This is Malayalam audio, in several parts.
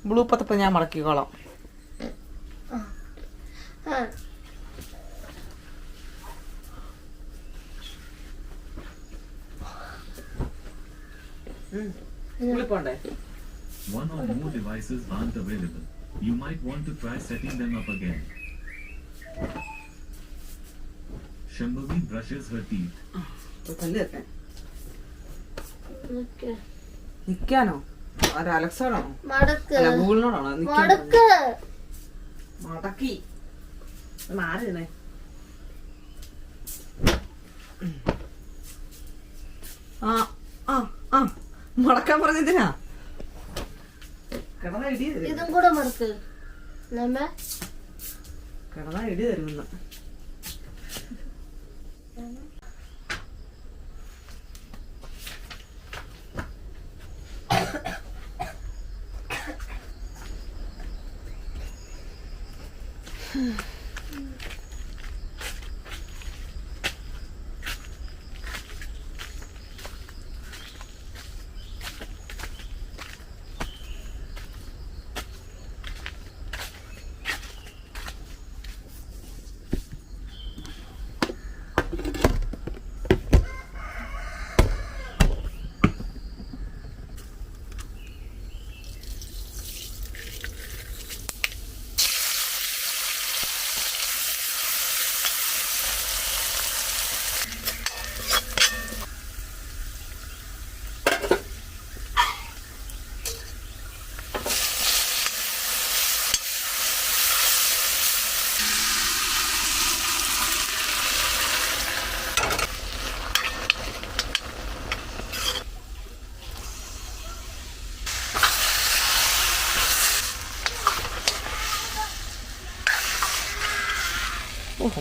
ബ്ലൂ പത്തപ്പ് ഞാൻ മടക്കിക്കോളാം. One or more devices aren't available. You might want to try setting them up again. Shambhavi brushes her teeth. നിക്കാനോ? അലക്സാണോ? ഗൂഗിളിനോടാണോ? മടക്കി മാറിയേ. മടക്കാൻ പറഞ്ഞതിനാ? ഇതും കൂടെ മടക്ക്. കിടന്നാ ഇടി തരുമെന്ന്.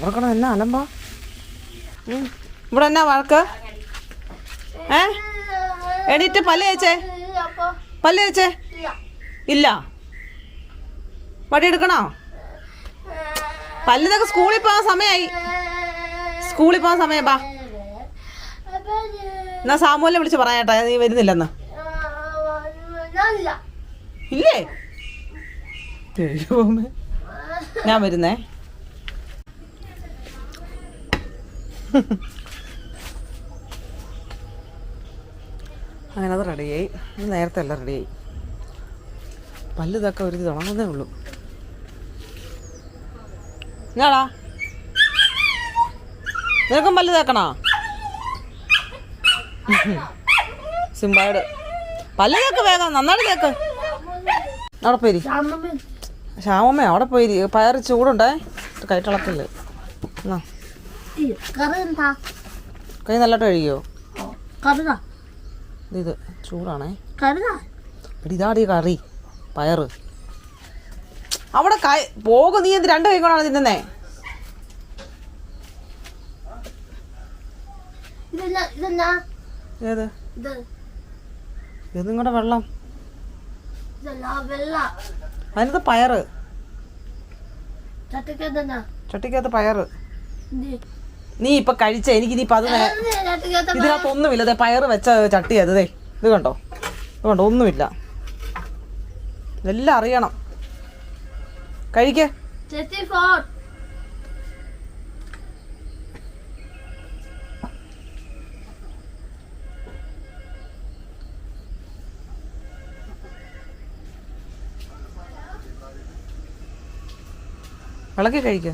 അവിടെ എന്നാ അലമ്പാ? ഇവിടെ എന്നാ വഴക്ക്? എണീറ്റ് പല്ല് തേച്ചേ. പല്ല് തേച്ചേ? ഇല്ല. വടി എടുക്കണോ? പല്ലിതൊക്കെ സ്കൂളിൽ പോകാൻ സമയമായി. സ്കൂളിൽ പോകാൻ സമയം. ബാ എന്നാ സാമൂലിനെ വിളിച്ച് പറയാട്ടാ നീ വരുന്നില്ലെന്ന്. ഇല്ലേ? ഞാൻ വരുന്നേ. അങ്ങനെ അത് റെഡിയായി. നേരത്തെ എല്ലാം റെഡിയായി. പല്ല് ഇതൊക്കെ ഒരു തുടങ്ങുന്നേ ഉള്ളൂ. ഞാടാ നിനക്കും പല്ല് തേക്കണോ? സിമ്പാട് പല്ല് തേക്ക് വേഗം, നന്നായിട്ട് തേക്ക്. അവിടെ പോയി ശ്യാമമ്മ അവിടെ പോയി. പയറ് ചൂടുണ്ടേ, കൈട്ടിളക്കില്ല. എന്നാ കൈ നല്ലോട്ട് കഴുകിയോ? ഇത് ചൂടാണേ. ഇതാടി കറി പയറ്. അവിടെ പോകും. നീ എന്ത് രണ്ട് കൈ കൊണ്ടാണ് തിന്നുന്നേ? ഏത് നിങ്ങളുടെ വെള്ളം? അതിനകത്ത് പയറ്. ചട്ടിക്കകത്ത് പയറ്. നീ ഇപ്പൊ കഴിച്ച എനിക്ക് ഇനിയിപ്പൊ അത് ഇതിനകത്തൊന്നുമില്ല. അതെ പയറ് വെച്ച ചട്ടി അത്. ഇത് കണ്ടോ, ഇത് കണ്ടോ, ഒന്നുമില്ല. ഇതെല്ലാം അറിയണം. കഴിക്കേ. വിളക്കി കഴിക്ക.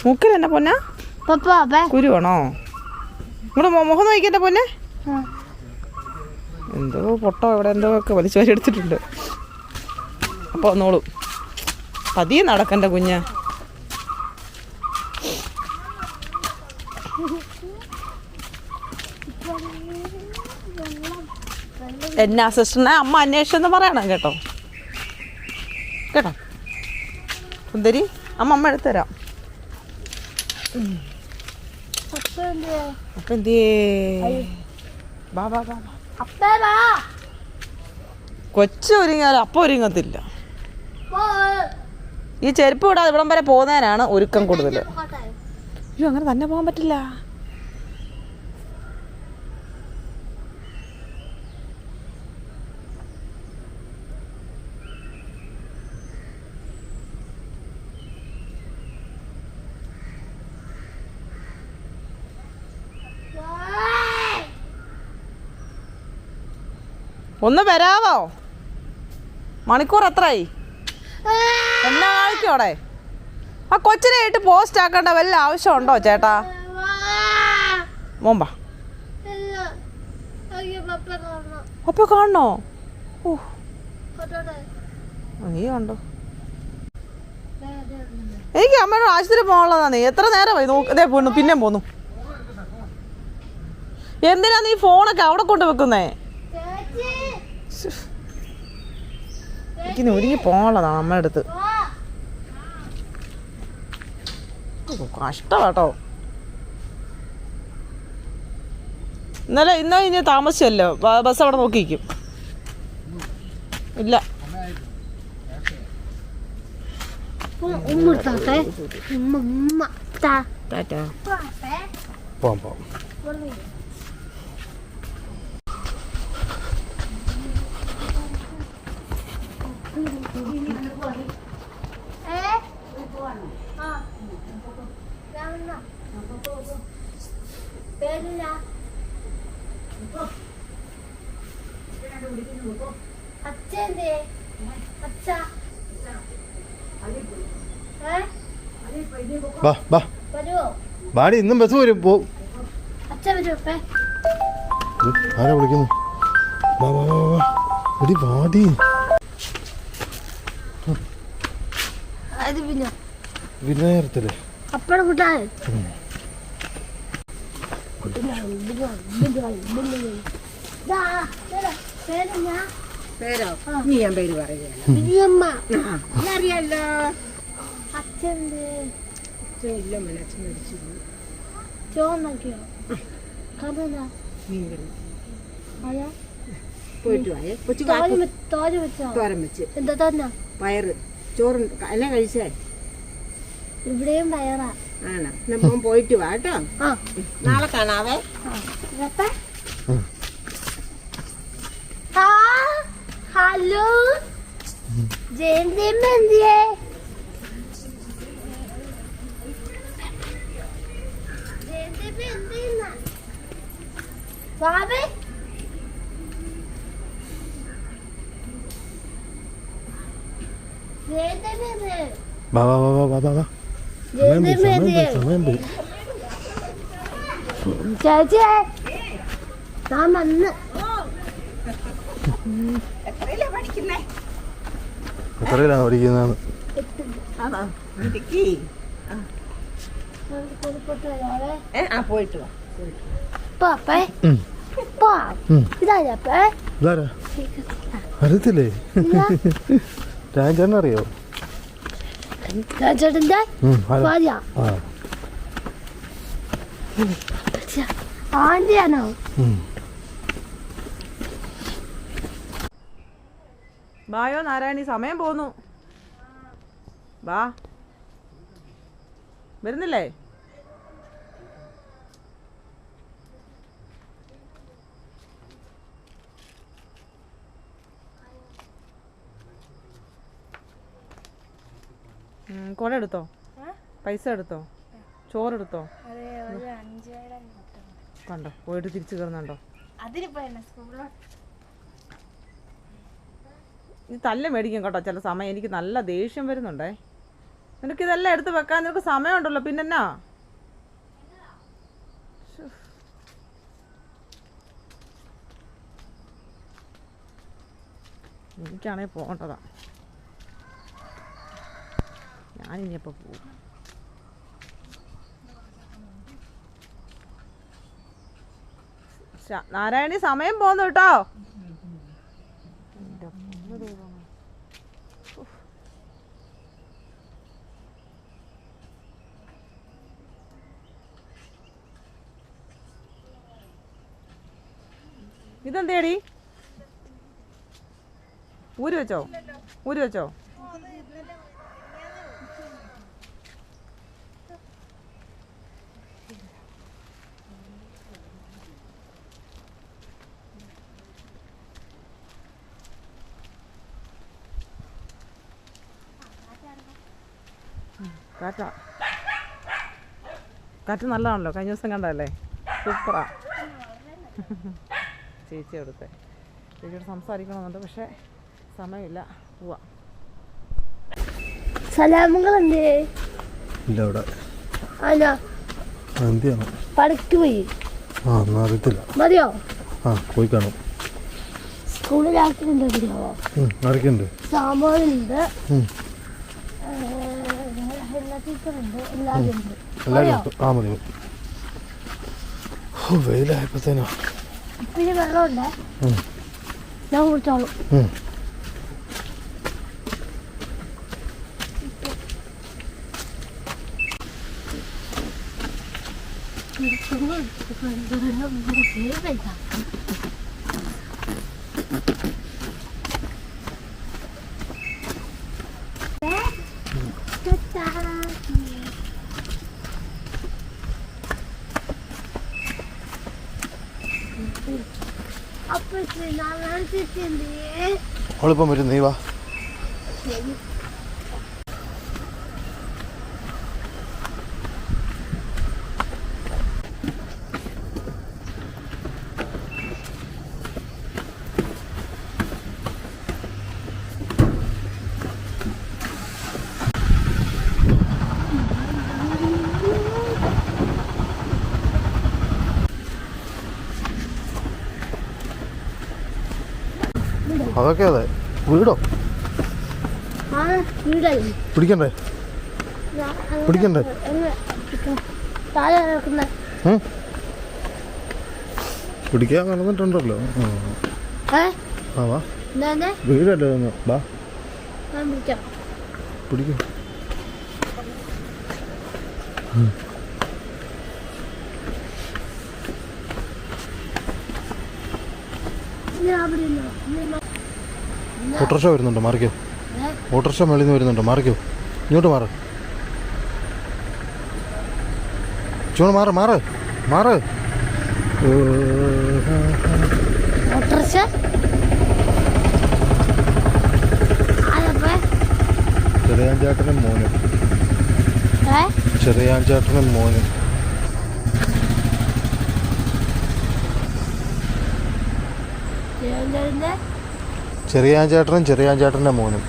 മൂക്കിൽ തന്നെ പൊന്ന കുരുവാണോ? ഇവിടെ മുഖം നോക്കിന്റെ പൊന്നെ. എന്തോ പൊട്ടോ ഇവിടെ എന്തോ ഒക്കെ വലിച്ചു വാരി എടുത്തിട്ടുണ്ട്. അപ്പോൾ വന്നോളൂ. പതിയെ നടക്കണ്ട കുഞ്ഞ്. എന്നെ അസിസ്റ്റന്റിനെ അമ്മ അന്വേഷിച്ചെന്ന് പറയണം കേട്ടോ. കേട്ടോ സുന്ദരി, അമ്മ എടുത്തുതരാം. അപ്പൊ എന്തിയേ? ബാ ബാ ബാ. കൊച്ചു ഒരുങ്ങിയാലും അപ്പം ഒരുങ്ങത്തില്ല. ഈ ചെരുപ്പ് വിടാതെ ഇവിടം വരെ പോകുന്നതിനാണ് ഒരുക്കം കൂടുതൽ. അയ്യോ, അങ്ങനെ തന്നെ പോകാൻ പറ്റില്ല. ഒന്ന് വരാവോ? മണിക്കൂർ എത്രയായി? എന്നാ കാണിക്കോടെ? ആ കൊച്ചിനെ ഇട്ട് പോസ്റ്റ് ആക്കേണ്ട വല്ല ആവശ്യമുണ്ടോ ചേട്ടാ? മോമ്പാ അപ്പൊ കാണണോ? ഓ നീ കണ്ടോ? എനിക്ക് അമ്മയോട് ആശുപത്രി പോകാനുള്ളതാ. നീ എത്ര നേരമായി നോക്കതേ പോന്നു, പിന്നെ പോന്നു. എന്തിനാ നീ ഫോണൊക്കെ അവിടെ കൊണ്ട് വെക്കുന്നേ? എനിക്ക് ഒരുങ്ങി പോകാനുള്ളതാണ് അമ്മയുടെ അടുത്ത്. കഷ്ടമാട്ടോ. ഇന്നോ ഇനി താമസിച്ചല്ലോ, ബസ് അവിടെ നോക്കിയിരിക്കും. ഇല്ല ബാടി ഇന്നും ബസ് വരും. ആരാ വിളിക്കുന്നു? വാടി വിനായകത്തില്ലേ? നീ ഞാൻ പേര് പറയുകയല്ലോ. അച്ഛൻ്റെ അച്ഛൻ മേടിച്ചു ചോന്നൊക്കെയോ പോയിട്ട് വായേ. കൊച്ചു തോരൻ വെച്ച് എന്താ തോന്നാ? പയറ് ചോറ് എല്ലാം കഴിച്ചേ? ഇവിടെയും പയറാ. ആണോ? നമ്മൾ പോയിട്ട് വാ കേട്ടോ. നാളെ കാണാവേ. ഹലോ ജയന്തിയമ്മ എന്തിയേ? ജയന്തിയമ്മ എന്തിയെന്ന ബാബേ? ചേച്ചി ഞാൻ വന്ന്. എത്രയിലാണ് പഠിക്കുന്നത്? പോയിട്ട് അറിയത്തില്ലേ? രാജേട്ടൻ അറിയോ? രാജേട്ടൻ്റെ ഭാര്യ ആന്റിയാണോ? ബായോ നാരായണി, സമയം പോന്നു. വാ, വരുന്നില്ലേ? കുട എടുത്തോ? പൈസ എടുത്തോ? ചോറെടുത്തോ? കണ്ടോ, പോയിട്ട് തിരിച്ചു കയറുന്നുണ്ടോ? നീ തല്ല മേടിക്കും കേട്ടോ ചില സമയം. എനിക്ക് നല്ല ദേഷ്യം വരുന്നുണ്ടേ. നിനക്കിതെല്ലാം എടുത്ത് വെക്കാൻ നിനക്ക് സമയമുണ്ടല്ലോ, പിന്നെന്നാ? എനിക്കാണേ പോകേണ്ടതാ. ഞാനിനിയപ്പോൾ പോകും. നാരായണി സമയം പോന്നു കേട്ടോ. ഇതെന്തേടി ഊരി വെച്ചോ? ഊരി വെച്ചോ? കാറ്റാ, കാറ്റ് നല്ലതാണല്ലോ. കഴിഞ്ഞ ദിവസം കണ്ടല്ലേ, സൂപ്പറാ. ചേച്ചി അവിടുത്തെ ചേച്ചിയോട് സംസാരിക്കണമെന്നുണ്ട്, പക്ഷേ സമയമില്ല. പോവാം. സലാമുകളുണ്ട്. ഇല്ല അവിടെ അല്ല എന്തിയാണോ പടക്ക് പോയി. ആ ഒന്നും അറിയത്തില്ല. മതിയോ? ആ പോയി കാണും. സ്കൂളിലാക്കുന്നുണ്ട്. ആരൊക്കെയുണ്ട്? സാമ്പാറുണ്ട്, ടീച്ചറുണ്ട്, എല്ലാവരും ഉണ്ട്. എല്ലാവരും ഉണ്ട്. ആ മതി. വെയിലായപ്പോഴത്തേനോ പിന്നെ വെള്ളമുണ്ട്, ഞാൻ കുടിച്ചോളും. അവളിപ്പം വരും, നീ വാ. അതൊക്കെ അതെ. വീടോ പിടിക്കണ്ടേ? പിടിക്കണ്ടേ? പിടിക്കാൻ നടന്നിട്ടുണ്ടല്ലോ. ആ വാ, വീടല്ലേ ഒന്ന് വാ പിടിക്കും. ഓട്ടോറിക്ഷ വരുന്നുണ്ടോ? മാറിക്കോ. ഓട്ടോറിക്ഷ മേളിൽ നിന്ന് വരുന്നുണ്ടോ? മാറിക്കോ. ഇങ്ങോട്ട് മാറ്. ചൂട് മാറ് മാറ് മാറ്. ചെറിയാഞ്ചേട്ടനും മോനും. ചെറിയാഞ്ചേട്ടനും മോനും. ചെറിയാഞ്ചേട്ടനും ചെറിയാഞ്ചേട്ടൻ്റെ മോനും.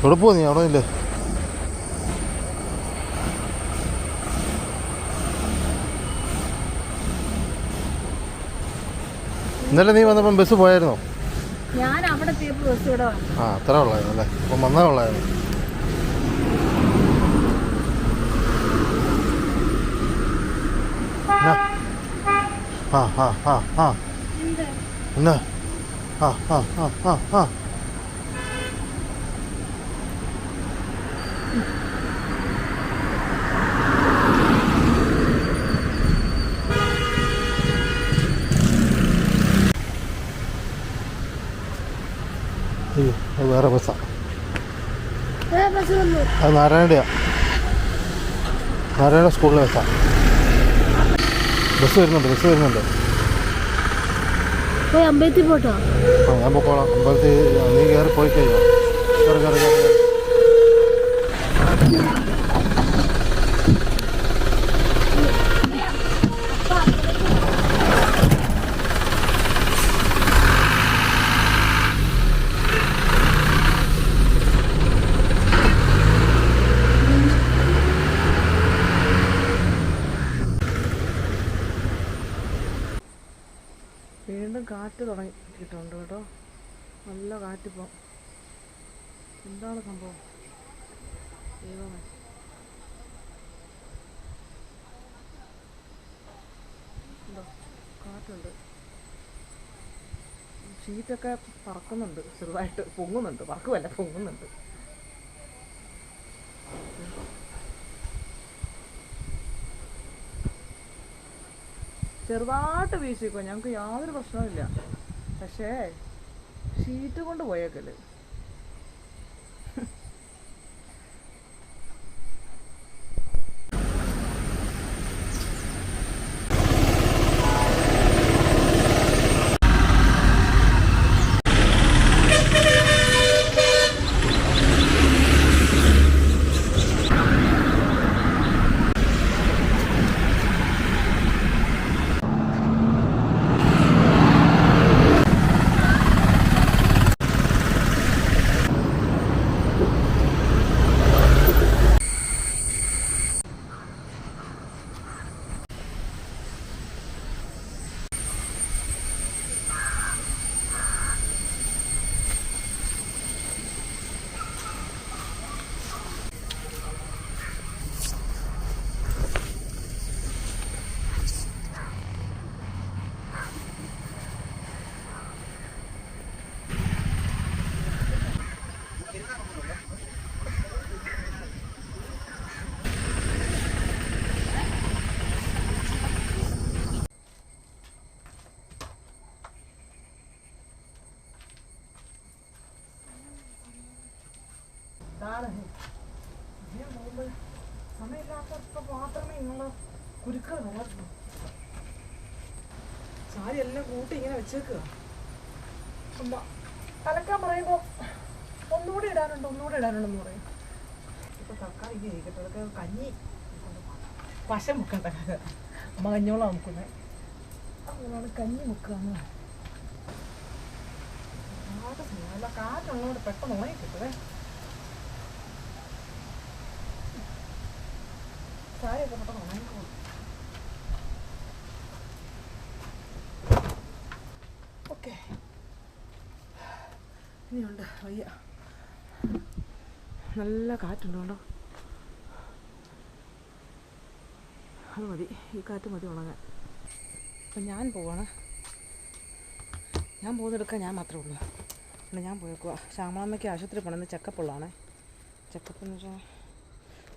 എവിടെ പോവാ നീ? അവിടെ ഇല്ലേ? ഇന്നലെ നീ വന്നപ്പം ബസ് പോയായിരുന്നോ? ഞാൻ അവിടെ ബസ് ഇവിടെ വന്നു. ആ അത്ര ഉള്ളായിരുന്നു അല്ലേ? അപ്പം വന്നാ ഉള്ളായിരുന്നു. ആ ആ ആ ആ എന്നാ ആ ആ ആ ആ ആ അത് വേറെ ബസ്സാ. അത് നാരായണയുടെയാ. നാരായണ സ്കൂളിലെ ബസ്സാ. ബസ് വരുന്നുണ്ട്. അമ്പലത്തിൽ പോട്ടോ? ആ ഞാൻ പൊക്കോളാം. അമ്പലത്തിൽ നീ കയറി പോയി കഴിഞ്ഞോ? കയറി. വീണ്ടും കാറ്റ് തുടങ്ങിയിട്ടുണ്ട് കേട്ടോ. നല്ല കാറ്റിപ്പോൾ. എന്താണ് സംഭവം? ദൈവമേ. എന്തോ കാറ്റുണ്ട്. ഷീറ്റൊക്കെ പറക്കുന്നുണ്ട്, ചെറുതായിട്ട് പൊങ്ങുന്നുണ്ട്. പറക്കുമല്ല, പൊങ്ങുന്നുണ്ട്. ചെറുതായിട്ട് വീശിക്കോ, ഞങ്ങൾക്ക് യാതൊരു പ്രശ്നവുമില്ല. പക്ഷേ ഷീറ്റ് കൊണ്ട് പോയേക്കല്. സമയമില്ലാത്തപ്പോൾ മാത്രമേ ഇങ്ങനെയുള്ള കുരുക്കൾ വരാറുള്ളൂ. സാരി എല്ലാം കൂട്ടി ഇങ്ങനെ വെച്ചേക്കുക. എന്താ അലക്കാൻ പറയുമ്പോൾ ഒന്നുകൂടി ഇടാനുണ്ടെന്ന് പറയും. ഇപ്പൊ തൽക്കാലം ഇങ്ങനെ ഇരിക്കട്ടെ. അതൊക്കെ കഞ്ഞി പശ മുക്കണ്ട. അമ്മ കഞ്ഞോളാണ് മുക്കുന്നത്. അതുകൊണ്ടാണ് കഞ്ഞി മുക്കുകയെന്ന്. നല്ല കാറ്റുള്ളതുകൊണ്ട് പെട്ടെന്ന് ഉണങ്ങി കിട്ടുവേ. സാരിയൊക്കെ പെട്ടെന്ന് ഉണങ്ങിക്കോളും. ഓക്കെ, ഇനിയുണ്ട് വയ്യ. നല്ല കാറ്റുണ്ട് കേട്ടോ. അത് മതി, ഈ കാറ്റ് മതി ഉണങ്ങാൻ. അപ്പം ഞാൻ പോവാണ്. ഞാൻ പോകുന്നെടുക്കാൻ ഞാൻ മാത്രമേ ഉള്ളൂ. പിന്നെ ഞാൻ പോയേക്കുക. ശ്യാമളമ്മയ്ക്ക് ആശുപത്രി പോകണം. ഇന്ന് ചെക്കപ്പുള്ളതാണേ. ചെക്കപ്പ് എന്ന് വെച്ചാൽ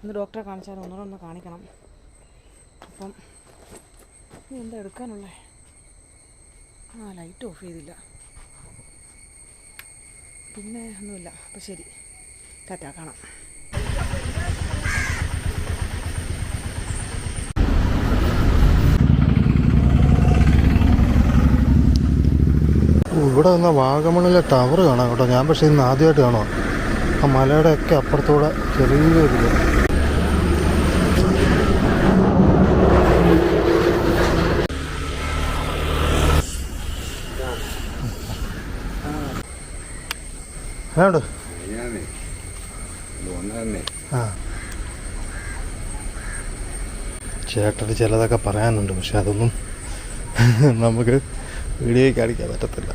ഒന്ന് ഡോക്ടറെ കാണിച്ചാലും ഒന്നുകൂടെ ഒന്ന് കാണിക്കണം. അപ്പം ഇനി എന്താ എടുക്കാനുള്ളത്? ലൈറ്റ് ഓഫ് ചെയ്തില്ല. പിന്നെ ഒന്നുമില്ല. അപ്പം ശരി, ടാറ്റാ, കാണാം. ഇവിടെ വന്ന വാഗമണിലെ ടവർ കാണാം കേട്ടോ. ഞാൻ പക്ഷേ ഇന്ന് ആദ്യമായിട്ട് കാണുക. ആ മലയുടെ ഒക്കെ അപ്പുറത്തൂടെ ചെറിയൊരു ചേട്ടന് ചിലതൊക്കെ പറയാനുണ്ട്. പക്ഷെ അതൊന്നും നമുക്ക് വീഡിയോയിൽ കാണിക്കാൻ പറ്റത്തില്ല.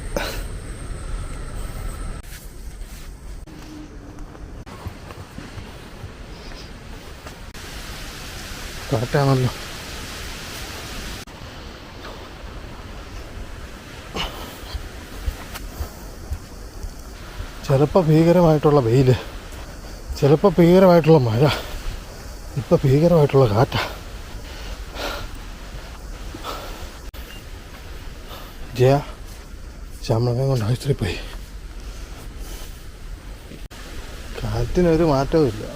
കാറ്റാണല്ലോ. ചിലപ്പോൾ ഭീകരമായിട്ടുള്ള വെയിൽ, ചിലപ്പോൾ ഭീകരമായിട്ടുള്ള മഴ, ഇപ്പോൾ ഭീകരമായിട്ടുള്ള കാറ്റാ. ജയ ശ്യാമളമ്മയും കൊണ്ട് ആശുപത്രിയിൽ പോയി. കാറ്റിനൊരു മാറ്റവും ഇല്ല.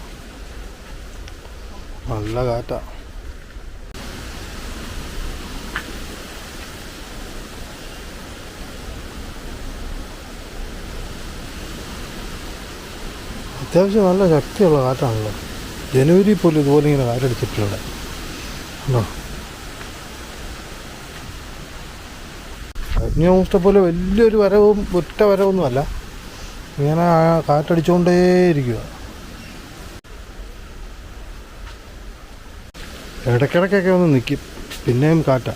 നല്ല കാറ്റാ. അത്യാവശ്യം നല്ല ശക്തിയുള്ള കാറ്റാണല്ലോ. ജനുവരി പോലും ഇതുപോലെ ഇങ്ങനെ കാറ്റടിച്ചിട്ടില്ല. ഉണ്ടോ? കഴിഞ്ഞ ദിവസത്തെ പോലെ വലിയൊരു വരവും ഒറ്റ വരവൊന്നുമല്ല. ഇങ്ങനെ കാറ്റടിച്ചുകൊണ്ടേയിരിക്കുക. ഇടയ്ക്കിടയ്ക്കൊക്കെ ഒന്ന് നിൽക്കും, പിന്നെയും കാറ്റാ.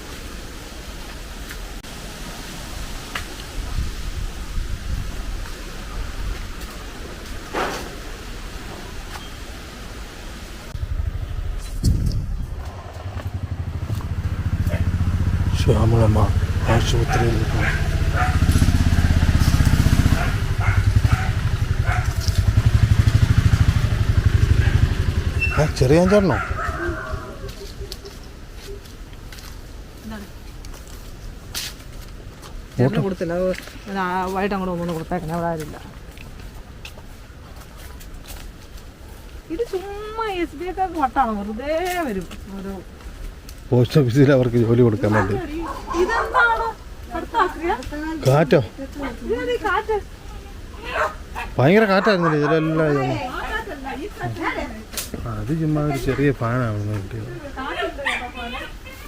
ശ്യാമളമ്മ ആശുപത്രിയിൽ ചെറിയ ചേട്ടനോ? ചേട്ടന് കൊടുത്തില്ല, അത് വൈകിട്ട് അങ്ങോട്ട് ഒന്നുകൂടെ കൊടുത്തേക്കണം, അവിടെ ആരില്ല. ഇത് ചുമ്മാ SBI കാർക്ക് വട്ടാണ്, വെറുതെ വരും ഓരോ. പോസ്റ്റ് ഓഫീസിൽ അവർക്ക് ജോലി കൊടുക്കാൻ വേണ്ടി. ഇതെന്താണ് കാറ്റോ? ഈ കാറ്റ്? ഭയങ്കര കാറ്റായിരുന്നില്ലേ ഇതിലെല്ലാം? അത് ചുമ്മാ ഒരു ചെറിയ ഫാനാണ് കിട്ടിയത്.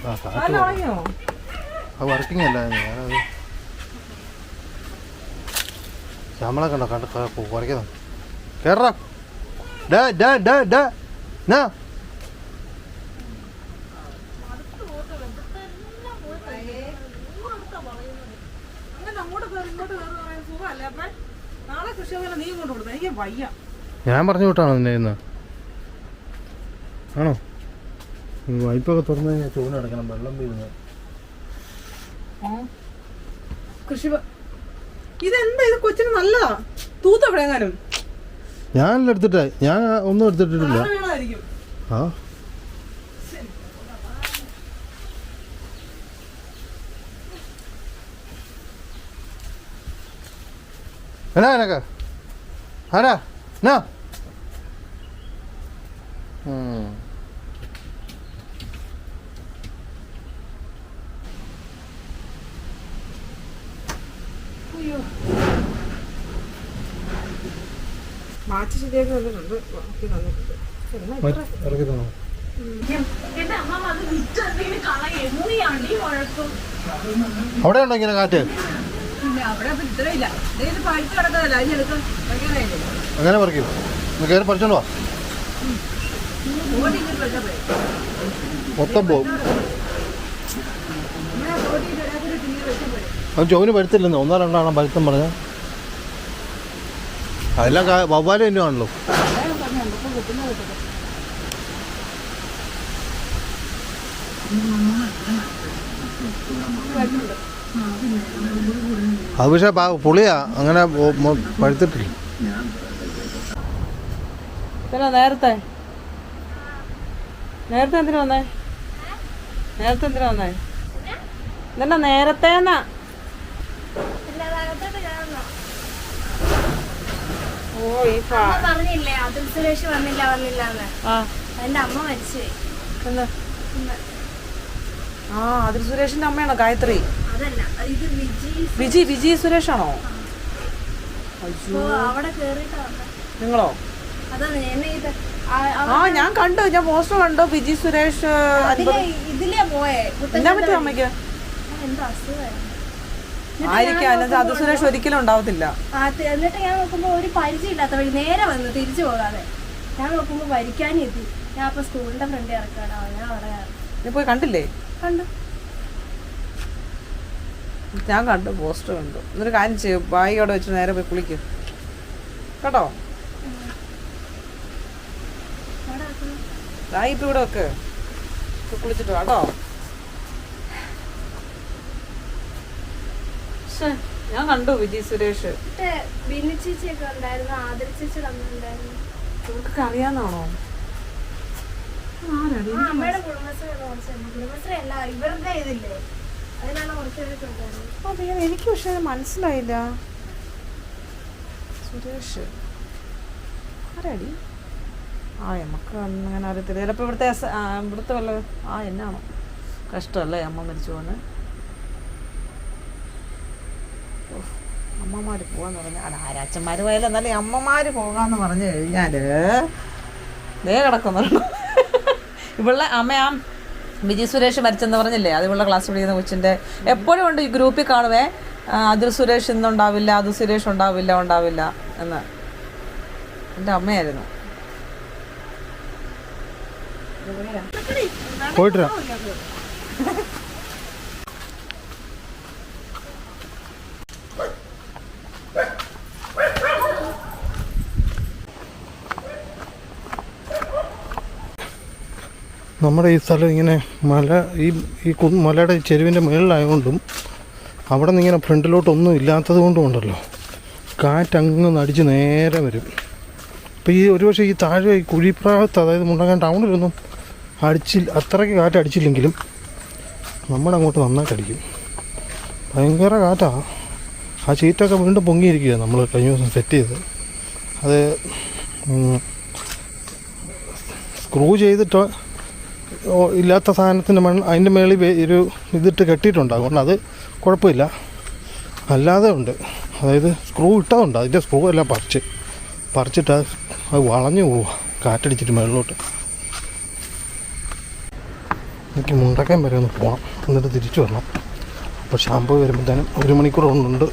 ആ കാറ്റ് തുടങ്ങിയോ? അത് വർക്കിംഗ് അല്ല. ഞാനത് ശ്യാമളെ കണ്ടോ കണ്ട കുറയ്ക്കുന്നു. കേറാ ഞാൻ പറഞ്ഞു വിട്ടാണോ നിന്നെ ഇന്ന്? ആണോ? വൈപ്പൊക്കെ തുറന്നു കഴിഞ്ഞാൽ ചൂടടക്കണം, വെള്ളം വീഴുന്നത്. കൃഷി ഇതെന്താ? ഇത് കൊച്ചിന് നല്ലതാ. തൂത്തെവിടെങ്ങാനും ഞാനല്ല എടുത്തിട്ടേ, ഞാൻ ഒന്നും എടുത്തിട്ടില്ല. ആ എന്നാ എനക്ക് ആരാ എന്നാ മാച്ച് ശരിയാക്കി തന്നിട്ടുണ്ട്, ഇറക്കി തന്നോ? അവിടെ ഉണ്ടോ ഇങ്ങനെ കാറ്റ്? അങ്ങനെ പറിക്കും. കയറി പറിച്ചോണ്ട് വാ, മൊത്തം പോവും. അവൻ ചൊവ്വിന് പഴുത്തില്ലെന്ന്, ഒന്നോ രണ്ടാണോ പഴുത്തം പറഞ്ഞ. അതെല്ലാം വവ്വാലും എന്നും ആണല്ലോ. അത് പക്ഷേ പുളിയാ, അങ്ങനെ പഴുത്തിട്ടില്ല. നേരത്തെ എന്തിനാ വന്നേ? നേരത്തെ എന്തിനാ വന്നേ? ഇതെന്നാ നേരത്തെ എന്നാ? പറഞ്ഞില്ലേ അതുൽ സുരേഷ് വന്നില്ല എന്റെ അമ്മ മരിച്ചുപോയി. ആ, അതുൽ സുരേഷിന്റെ അമ്മയാണോ ഗായത്രി? അതല്ല, ഇത് വിജി സുരേഷാണോ? അവിടെ കേറിട്ടാ നിങ്ങളോ? അതാണ് ആ, ഞാൻ കണ്ടു, ഞാൻ പോസ്റ്റർ കണ്ടു. വിജി സുരേഷ് ഇതിലേ പോയേ. എന്നാ പറ്റിയ അമ്മയ്ക്ക്? എന്തോ അസുഖമായിരുന്നു ആയിരിക്കാം. അത് സുരേഷ് ഒരിക്കലും ഉണ്ടാവത്തില്ല. എന്നിട്ട് ഞാൻ നോക്കുമ്പോ ഒരു പരിചയം ഇല്ലാത്ത വഴി നേരെ വന്നു, തിരിച്ചു പോകാതെ. ഞാൻ നോക്കുമ്പോ വരിക്കാനും എത്തി. ഞാൻ അപ്പൊ സ്കൂളിന്റെ ഫ്രണ്ട് ഇറക്കാണോ, ഞാൻ അവിടെ നീ പോയി കണ്ടില്ലേ? കണ്ടു, ഞാൻ കണ്ടു, പോസ്റ്റർ കണ്ടു. എന്നൊരു കാര്യം ചെയ്യും, ബാഗ് അവിടെ വെച്ച് നേരെ പോയി കുളിക്കും കേട്ടോ. ബാഗ് ഇപ്പൊ ഇവിടെ വെക്ക്, കുളിച്ചിട്ട് കേട്ടോ. ഞാൻ കണ്ടു വിജയ് സുരേഷ്. ബിന്നി ചേച്ചിയൊക്കെ ഉണ്ടായിരുന്നു, ആദരി ചേച്ചിയുടെ അമ്മ ഉണ്ടായിരുന്നു. ഇവർക്കൊക്കെ അറിയാന്നാണോ? അമ്മയുടെ കുടുംബശ്രീ അല്ല, ഇവരുടെ ഇതില്ലേ, അതിനാണ് കുറച്ച്. എനിക്ക് പക്ഷെ മനസ്സിലായില്ല. സുരേഷ് ആരാടി? ആ, നമുക്ക് അങ്ങനെ അറിയത്തില്ല. ചിലപ്പോൾ ഇവിടുത്തെ വല്ല എന്നാണോ? കഷ്ടമല്ലേ അമ്മ മരിച്ചു പോകുന്നത്. അമ്മമാർ പോകാന്ന് പറഞ്ഞാൽ അത് ആരാച്ചന്മാർ പോയാലും എന്നാലും അമ്മമാർ പോകാന്ന് പറഞ്ഞു കഴിഞ്ഞാൽ ദേ കിടക്കുന്നുണ്ട്. ഇവളുടെ അമ്മ ആ വിജയ് സുരേഷ് മരിച്ചെന്ന് പറഞ്ഞില്ലേ, അത് ഇവളുടെ ക്ലാസ് പഠിക്കുന്ന കൊച്ചിൻ്റെ എപ്പോഴും ഉണ്ട് ഈ ഗ്രൂപ്പിൽ കാണുവേ, അതുൽ സുരേഷ് ഇന്നുണ്ടാവില്ല, അത് സുരേഷ് ഉണ്ടാവില്ല എന്ന്. എൻ്റെ അമ്മയായിരുന്നു. പോയിട്ട് നമ്മുടെ ഈ സ്ഥലം ഇങ്ങനെ മല ഈ മലയുടെ ചെരുവിൻ്റെ മുകളിലായതുകൊണ്ടും അവിടെ നിന്ന് ഇങ്ങനെ ഫ്രണ്ടിലോട്ടൊന്നും ഇല്ലാത്തത് കൊണ്ടും ഉണ്ടല്ലോ, കാറ്റങ്ങ് നടിച്ച് നേരെ വരും. അപ്പോൾ ഈ ഒരുപക്ഷെ ഈ താഴെ ഈ കുഴിപ്രാകത്ത്, അതായത് മുണ്ടങ്ങാൻ ടൗണിലൊന്നും അത്രയ്ക്ക് കാറ്റടിച്ചില്ലെങ്കിലും നമ്മുടെ അങ്ങോട്ട് നന്നായിട്ട് അടിക്കും. ഭയങ്കര കാറ്റാണ്. ആ ഷീറ്റൊക്കെ വീണ്ടും പൊങ്ങിയിരിക്കുക നമ്മൾ കഴിഞ്ഞ ദിവസം സെറ്റ് ചെയ്ത്. അത് സ്ക്രൂ ചെയ്തിട്ട് ഇല്ലാത്ത സാധനത്തിൻ്റെ അതിൻ്റെ മേളിൽ ഒരു ഇതിട്ട് കെട്ടിയിട്ടുണ്ട്. അതുകൊണ്ട് അത് കുഴപ്പമില്ല. അല്ലാതെ ഉണ്ട്, അതായത് സ്ക്രൂ ഇട്ടതുണ്ട്. അതിൻ്റെ സ്ക്രൂ എല്ലാം പറിച്ചിട്ട് അത് വളഞ്ഞു പോവുക കാറ്റടിച്ചിട്ട് മേളിലോട്ട്. എനിക്ക് മുണ്ടക്കയം വരെ ഒന്ന് പോകണം, എന്നിട്ട് തിരിച്ചു വരണം. അപ്പോൾ ഷാമ്പൂ വരുമ്പോഴത്തേനും 1 മണിക്കൂർ കൊണ്ടുണ്ട്.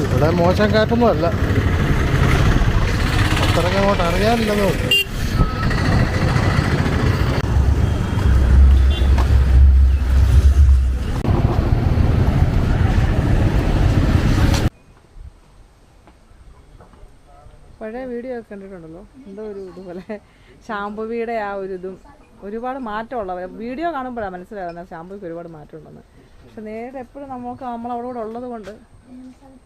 ഇവിടെ മോശം കാറ്റൊന്നും അല്ല, അത്രയ്ക്ക് അങ്ങോട്ട് അറിയാനില്ലെന്നേ ഉള്ളൂ. പഴയ വീഡിയോ ഒക്കെ കണ്ടിട്ടുണ്ടല്ലോ, എന്തോ ഒരു ഇതുപോലെ ഷാമ്പുവിയുടെ ആ ഒരു ഇതും ഒരുപാട് മാറ്റമുള്ളവർ വീഡിയോ കാണുമ്പോഴാണ് മനസ്സിലാകുന്നത് ഷാമ്പുവിക്ക് ഒരുപാട് മാറ്റമുണ്ടെന്ന്. പക്ഷെ നേരെ എപ്പോഴും നമ്മളവിടെ കൂടെ ഉള്ളത് കൊണ്ട്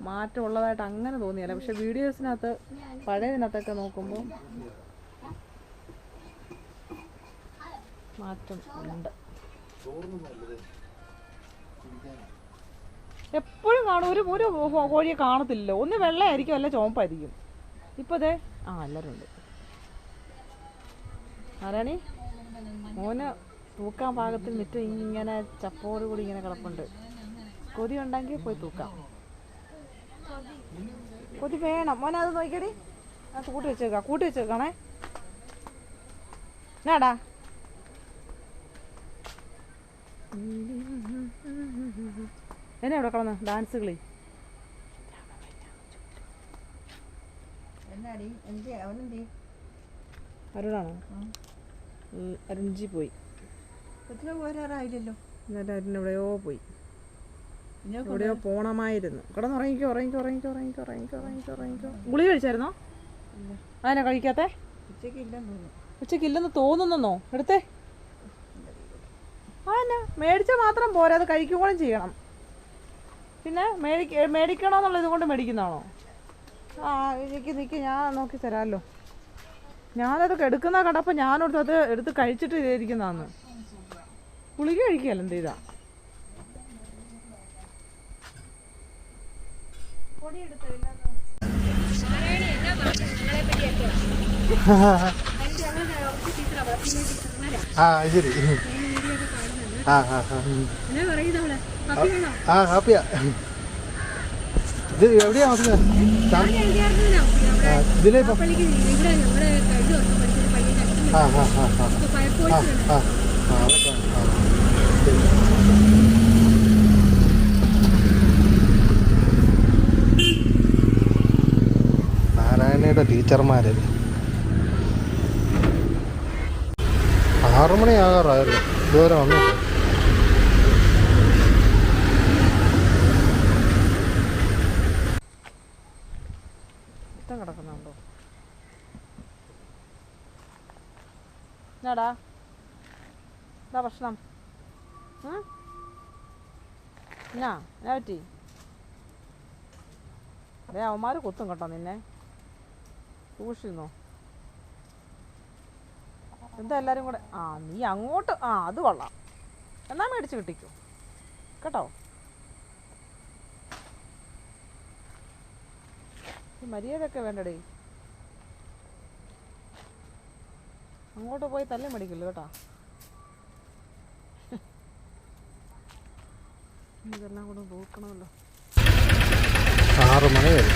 മാറ്റം ഉള്ളതായിട്ട് അങ്ങനെ തോന്നിയല്ല. പക്ഷെ വീഡിയോസിനകത്ത് പഴയതിനകത്തൊക്കെ നോക്കുമ്പോൾ മാറ്റം ഉണ്ട്. എപ്പോഴും കാണും ഒരു കോഴിയെ കാണത്തില്ലല്ലോ, ഒന്ന് വെള്ളയായിരിക്കും അല്ല ചുവപ്പായിരിക്കും. ഇപ്പോൾ അതെ എല്ലാവരും ഉണ്ട്. ആരാണി മോന് തൂക്കാൻ പാകത്തിൽ മിറ്റം ഇങ്ങനെ ചപ്പോടുകൂടി ഇങ്ങനെ കിടപ്പുണ്ട്. കൊതി ഉണ്ടെങ്കിൽ പോയി തൂക്കാം. കൊതി വേണം മോനെ, അത് നോക്കിയടി. അത് കൂട്ടി വെച്ചേക്കാണേ. എന്നാടാ എന്നെ ഇവിടെ കളന്ന് ഡാൻസ് കളി. അരുണാണോ? അരുൺജി പോയി. പോരാറായില്ലല്ലോ. എന്നിട്ട് അരുൺ എവിടെയോ പോയി, എവിടെയോ പോണമായിരുന്നു. കിടന്നുറങ്ങിക്കോ. ഗുളിക കഴിച്ചായിരുന്നോ? അതിനാ കഴിക്കാത്തെ? ഉച്ചക്കില്ലെന്ന് തോന്നുന്നോ? എടുത്തേ. എന്നാ മേടിച്ചാൽ മാത്രം പോരാ, അത് കഴിക്കുകയും ചെയ്യണം. പിന്നെ മേടിക്കണമെന്നുള്ള ഇതുകൊണ്ട് മേടിക്കുന്നതാണോ? നിക്ക് ഞാൻ നോക്കി തരാമല്ലോ. ഞാനത് എടുക്കുന്ന കണ്ടപ്പോൾ ഞാനോടത്ത് അത് എടുത്ത് കഴിച്ചിട്ട് ഇരിക്കുന്നതാന്ന്. ഗുളിക കഴിക്കുകയല്ല എന്ത് ചെയ്താ. ശരി. ഹാപ്പിയാ. ഇത് എവിടെയാ ഇതിലെ നാരായണയുടെ ടീച്ചർമാര് 6 മണിയാകാറായല്ലോ, ഇതുവരെ വന്നു. കിടക്കുന്നുണ്ടോ? എന്നാടാ എന്താ പ്രശ്നം? എന്നാ പറ്റി? അതെ അവന്മാർ കുത്തും കേട്ടോ നിന്നെ, സൂക്ഷിക്കുന്നോ? എന്താ എല്ലാവരും കൂടെ? നീ അങ്ങോട്ട് അത് കൊള്ളാം. എന്നാ മേടിച്ച് കിട്ടിക്കോ കേട്ടോ. മര്യാദയൊക്കെ വേണ്ടടേ. അങ്ങോട്ട് പോയി തല്ലി മേടിക്കില്ല കേട്ടോ. ഇതെല്ലാം കൂടെ നോക്കണമല്ലോ. 6 മണി വരെ.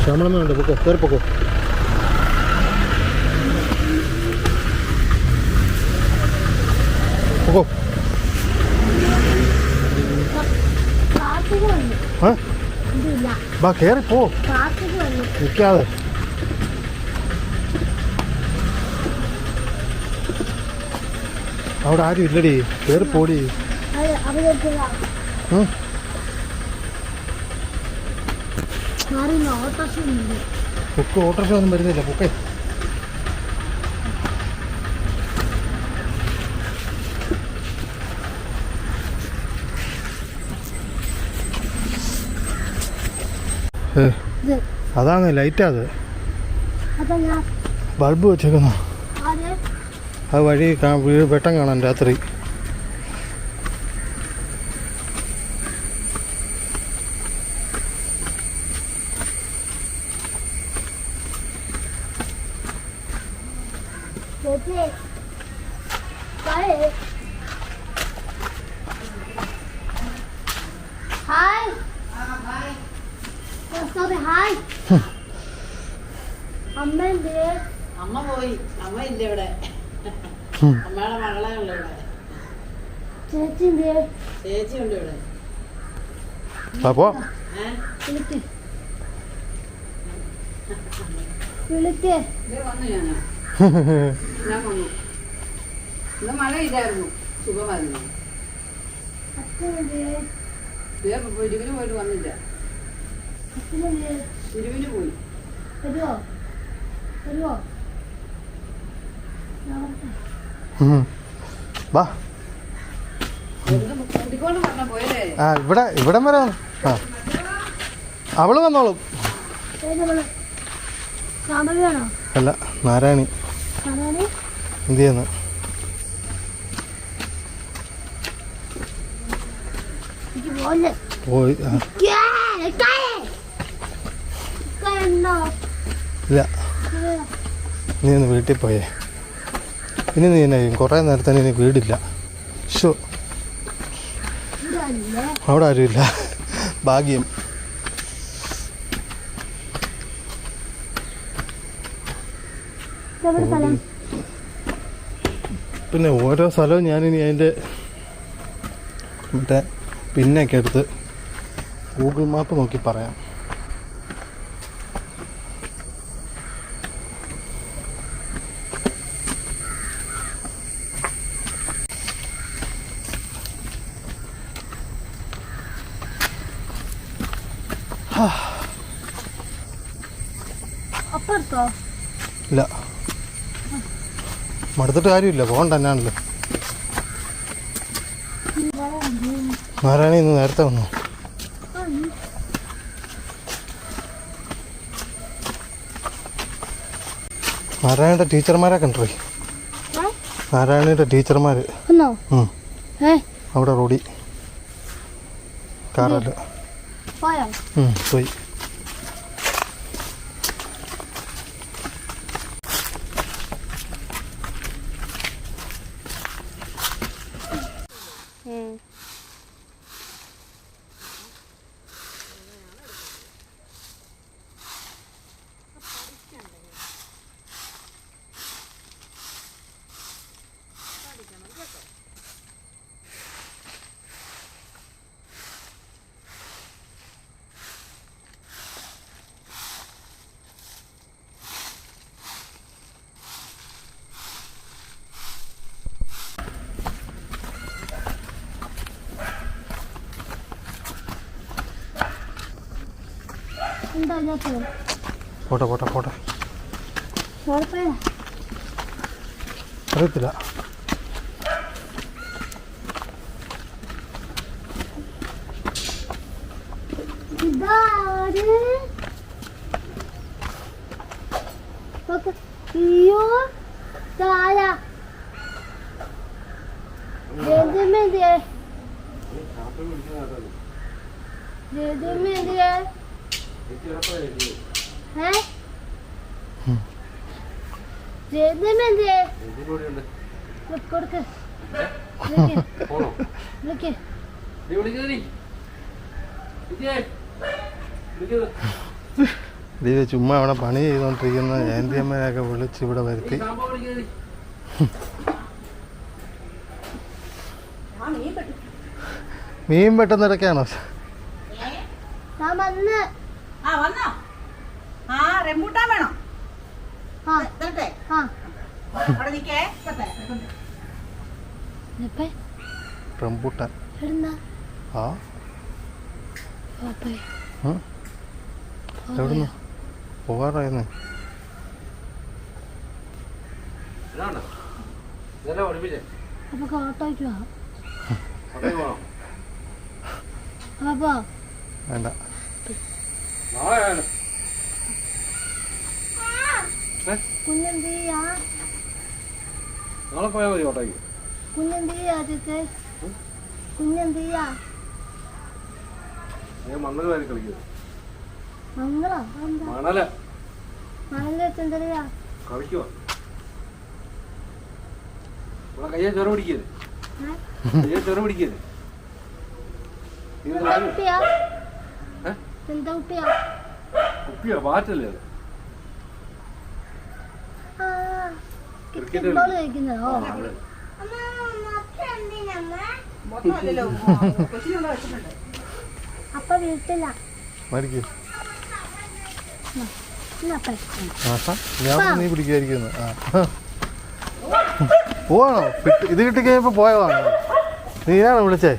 ശ്യാമളമ്മ ഉണ്ട്, പൊക്കോ, കയറി പൊക്കോ. പൊക്കോ. ബാ കയറി പോ, നിൽക്കാതെ. അവിടെ ആരും ഇല്ലടി, കയറി പോടി. പൊക്കെ ഓട്ടോറിക്ഷ ഒന്നും വരുന്നില്ല, പൊക്കെ. അതാണ് ലൈറ്റാ, അത് ബൾബ് വെച്ചേക്കുന്നു. അത് വഴി വെട്ടം കാണാൻ രാത്രി. അമ്മ പോയി, അമ്മ ഇല്ല ഇവിടെ. അമ്മയുടെ മകളെ ഉള്ളു ഇവിടെ. ചേച്ചി ഉണ്ട് ഇവിടെ. അപ്പോ വന്നു ഞാൻ വന്നു. ഇന്ന് മഴയില്ലായിരുന്നു, സുഖമായിരുന്നു. ഇരുവിന് പോയിട്ട് വന്നില്ല. ഇരുവിന് പോയി. വാ, ഇവിടം വരെ വന്നു. ആ, അവള് വന്നോളും. അല്ല, നാരായണി എന്ത് ചെയ്യുന്നു? പോയി. ഇല്ല, നീ ഒന്ന് വീട്ടിൽ പോയേ. ഇനി നീ എന്നെ കുറേ നേരത്തെ ഇനി വീടില്ല. ഷോ, അവിടെ ആരുമില്ല, ഭാഗ്യം. പിന്നെ ഓരോ സ്ഥലവും ഞാനിനി അതിൻ്റെ മറ്റേ പിന്നൊക്കെ എടുത്ത് ഗൂഗിൾ മാപ്പ് നോക്കി പറയാം. ഇല്ല, മടുത്തിട്ട് കാര്യമില്ല, പോകണ്ട തന്നെയാണല്ലോ. നാരായണി ഇന്ന് നേരത്തെ വന്നു. നാരായണന്റെ ടീച്ചർമാരെ കണ്ടോ? നാരായണന്റെ ടീച്ചർമാര് അവിടെ റോഡി കാറല്ല പോയി. പോട്ടെ പോട്ടെ പോട്ടെ, അറിയത്തില്ല. ചുമ്മാ അവിടെ പണി ചെയ്തോണ്ടിരിക്കുന്ന ജയന്തിയമ്മയൊക്കെ വിളിച്ച് ഇവിടെ വരുത്തി. മീൻ വെട്ടുന്നിടക്കാണോ? ആ വന്നോ? ആ റംബൂട്ടാൻ വേണോ? തരട്ടെ? അവിടെ നിൽക്കേ. റംബൂട്ടാൻ ആ എവിടുന്ന് പോകാറായിരുന്നേ? അപ്പൊ ഓട്ടോയ്ക്ക് പോവാം. വേണ്ട. കുഞ്ഞെന്ത് ചെയ്യാ? നാളെ പോയാൽ മതി ഓട്ടോയ്ക്ക്. കുഞ്ഞെന്ത് ചെയ്യാ? കുഞ്ഞെന്ത് ചെയ്യാ? മണ്ണൽ വാരി കളിക്കുക. മങ്ങളോ? മണല് മണല് വെച്ചെന്താ കളിക്കുവാ. കയ്യെ ചൊറ പിടിക്കരുത്. കയ്യെ ചൊറ പിടിക്കരുത്. കുപ്പിയാ പാറ്റല്ലേ അത്? ക്രിക്കറ്റ് കഴിക്കുന്നതോ? അപ്പൊ വീട്ടില ഞാൻ നീ പിടിക്കാതിരിക്കുന്നു. പോവാണോ? ഇത് കിട്ടിക്കഴിഞ്ഞപ്പോ പോയതാണോ? നീയാണോ വിളിച്ചേ?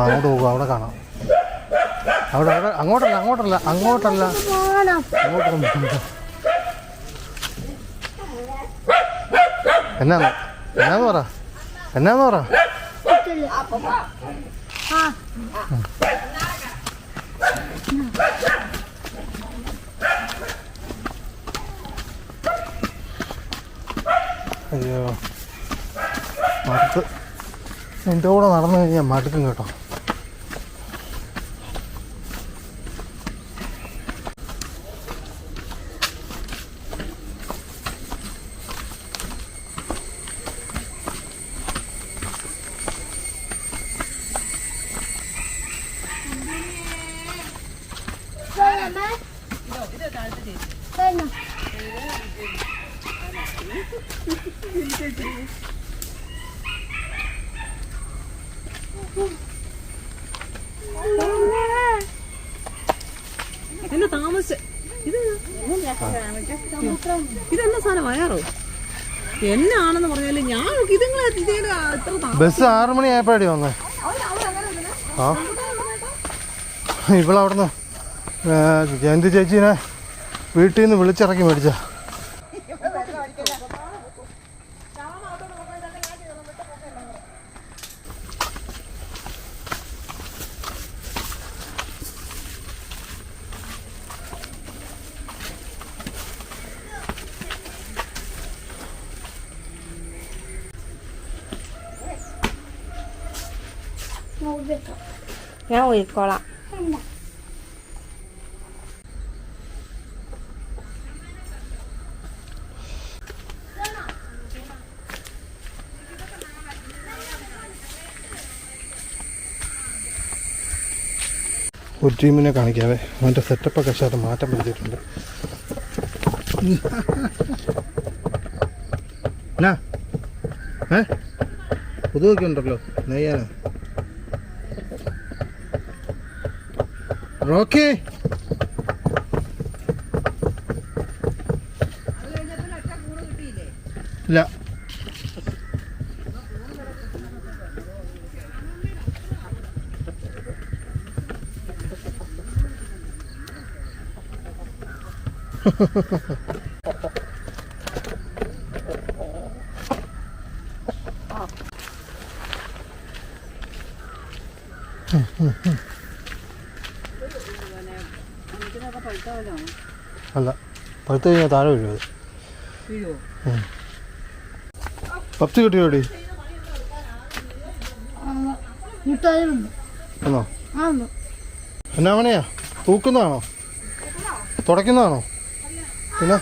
അങ്ങോട്ട് പോകുക, അവിടെ കാണാം. അവിടെ അവിടെ അങ്ങോട്ടല്ല അങ്ങോട്ടല്ല അങ്ങോട്ടല്ല അങ്ങോട്ടൊന്നും എന്നാന്ന് പറ അയ്യോ മടുത്ത്. എൻ്റെ കൂടെ നടന്നു കഴിഞ്ഞാൽ മടുക്കും കേട്ടോ. എന്നാ താമസിച്ച് ഇതെന്നാ സാധനം വയറോ എന്നാണെന്ന് പറഞ്ഞാല് ഞാൻ ബസ് 6 മണി ആയപ്പോഴേ വന്നേ. ആ ഇവളവിടുന്ന് ജയന്തി ചേച്ചീനെ വീട്ടിൽ നിന്ന് വിളിച്ചിറക്കി മേടിച്ച. ഞാൻ ഒഴിക്കോളാം. ഒരു ടീമിനെ കാണിക്കാവേ. അവൻ്റെ സെറ്റപ്പൊക്കെ ശേഷം മാറ്റം വരുത്തിയിട്ടുണ്ട്. എന്നാ പുതുവൊക്കെ ഉണ്ടല്ലോ നെയ്യാന്. റോക്കി ഇല്ല. അല്ല പഴുത്ത് കഴിഞ്ഞാൽ താഴെ വീഴും. പപ്സ് കിട്ടിയോടി എന്നോ? എന്നാ മണിയാ? തൂക്കുന്നതാണോ തുടയ്ക്കുന്നതാണോ? പിന്നെ